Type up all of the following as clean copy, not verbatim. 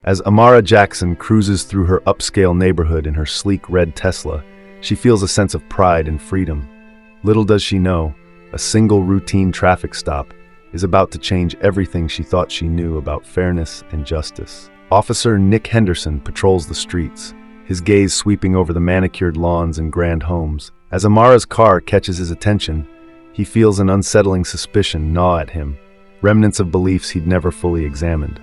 As Amara Jackson cruises through her upscale neighborhood in her sleek red Tesla, she feels a sense of pride and freedom. Little does she know, a single routine traffic stop is about to change everything she thought she knew about fairness and justice. Officer Nick Henderson patrols the streets, his gaze sweeping over the manicured lawns and grand homes. As Amara's car catches his attention, he feels an unsettling suspicion gnaw at him, remnants of beliefs he'd never fully examined.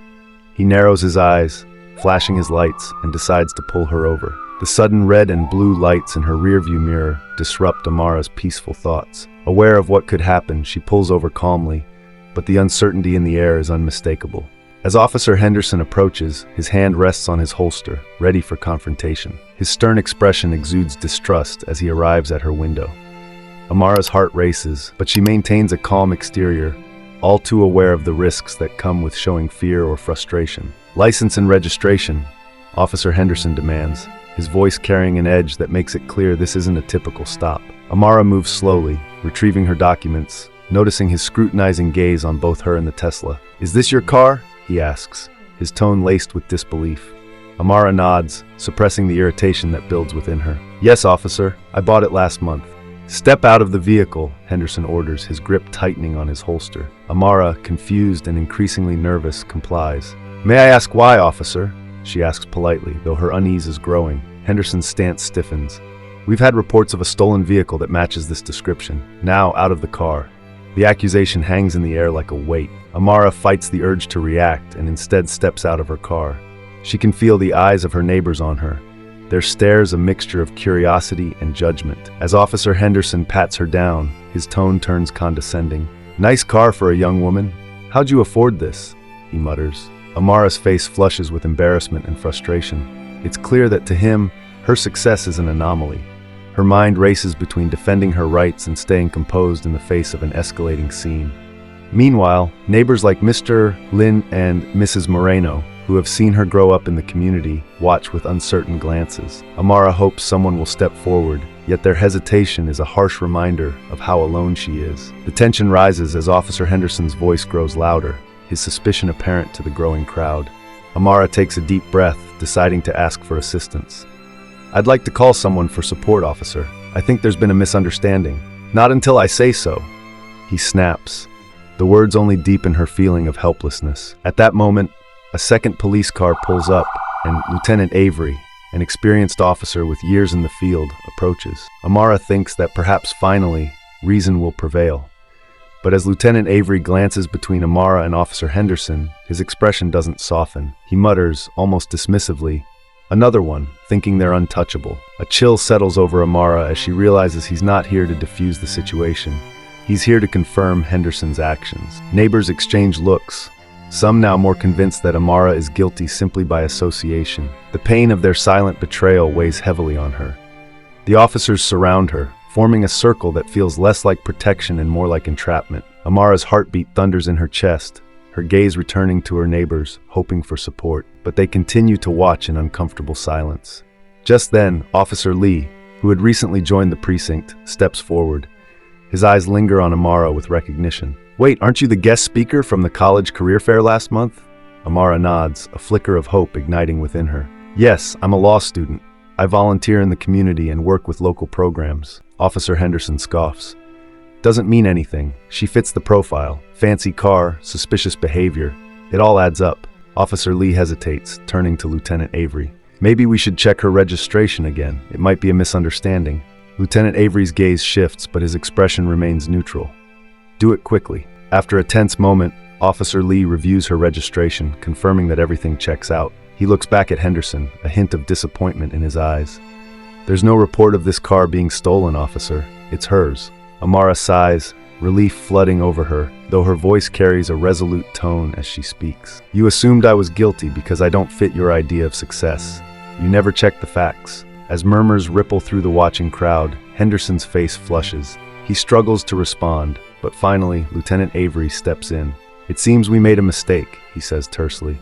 He narrows his eyes, flashing his lights, and decides to pull her over. The sudden red and blue lights in her rearview mirror disrupt Amara's peaceful thoughts. Aware of what could happen, she pulls over calmly, but the uncertainty in the air is unmistakable. As Officer Henderson approaches, his hand rests on his holster, ready for confrontation. His stern expression exudes distrust as he arrives at her window. Amara's heart races, but she maintains a calm exterior, all too aware of the risks that come with showing fear or frustration. "License and registration," Officer Henderson demands, his voice carrying an edge that makes it clear this isn't a typical stop. Amara moves slowly, retrieving her documents, noticing his scrutinizing gaze on both her and the Tesla. "Is this your car?" he asks, his tone laced with disbelief. Amara nods, suppressing the irritation that builds within her. "Yes, officer, I bought it last month." "Step out of the vehicle," Henderson orders, his grip tightening on his holster. Amara, confused and increasingly nervous, complies. "May I ask why, officer?" she asks politely, though her unease is growing. Henderson's stance stiffens. "We've had reports of a stolen vehicle that matches this description. Now out of the car." The accusation hangs in the air like a weight. Amara fights the urge to react and instead steps out of her car. She can feel the eyes of her neighbors on her, their stares a mixture of curiosity and judgment. As Officer Henderson pats her down, his tone turns condescending. "Nice car for a young woman. How'd you afford this?" he mutters. Amara's face flushes with embarrassment and frustration. It's clear that to him, her success is an anomaly. Her mind races between defending her rights and staying composed in the face of an escalating scene. Meanwhile, neighbors like Mr. Lynn and Mrs. Moreno, who have seen her grow up in the community, watch with uncertain glances. Amara hopes someone will step forward, yet their hesitation is a harsh reminder of how alone she is. The tension rises as Officer Henderson's voice grows louder, his suspicion apparent to the growing crowd. Amara takes a deep breath, deciding to ask for assistance. "I'd like to call someone for support, officer. I think there's been a misunderstanding." "Not until I say so," he snaps. The words only deepen her feeling of helplessness. At that moment, a second police car pulls up, and Lieutenant Avery, an experienced officer with years in the field, approaches. Amara thinks that perhaps finally, reason will prevail. But as Lieutenant Avery glances between Amara and Officer Henderson, his expression doesn't soften. He mutters, almost dismissively, "Another one," thinking they're untouchable. A chill settles over Amara as she realizes he's not here to defuse the situation. He's here to confirm Henderson's actions. Neighbors exchange looks, some now more convinced that Amara is guilty simply by association. The pain of their silent betrayal weighs heavily on her. The officers surround her, forming a circle that feels less like protection and more like entrapment. Amara's heartbeat thunders in her chest, her gaze returning to her neighbors, hoping for support. But they continue to watch in uncomfortable silence. Just then, Officer Lee, who had recently joined the precinct, steps forward. His eyes linger on Amara with recognition. "Wait, aren't you the guest speaker from the college career fair last month?" Amara nods, a flicker of hope igniting within her. "Yes, I'm a law student. I volunteer in the community and work with local programs." Officer Henderson scoffs. "Doesn't mean anything. She fits the profile. Fancy car, suspicious behavior. It all adds up." Officer Lee hesitates, turning to Lieutenant Avery. "Maybe we should check her registration again. It might be a misunderstanding." Lieutenant Avery's gaze shifts, but his expression remains neutral. "Do it quickly." After a tense moment, Officer Lee reviews her registration, confirming that everything checks out. He looks back at Henderson, a hint of disappointment in his eyes. "There's no report of this car being stolen, officer. It's hers." Amara sighs, relief flooding over her, though her voice carries a resolute tone as she speaks. "You assumed I was guilty because I don't fit your idea of success. You never checked the facts." As murmurs ripple through the watching crowd, Henderson's face flushes. He struggles to respond, but finally, Lieutenant Avery steps in. "It seems we made a mistake," he says tersely.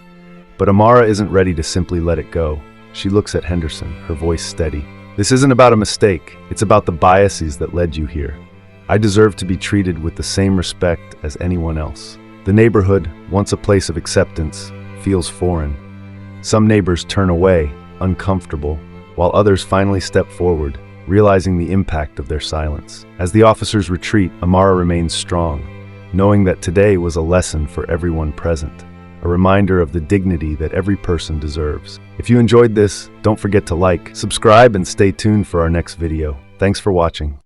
But Amara isn't ready to simply let it go. She looks at Henderson, her voice steady. "This isn't about a mistake. It's about the biases that led you here. I deserve to be treated with the same respect as anyone else." The neighborhood, once a place of acceptance, feels foreign. Some neighbors turn away, uncomfortable, while others finally step forward, realizing the impact of their silence. As the officers retreat, Amara remains strong, knowing that today was a lesson for everyone present, a reminder of the dignity that every person deserves. If you enjoyed this, don't forget to like, subscribe, and stay tuned for our next video. Thanks for watching.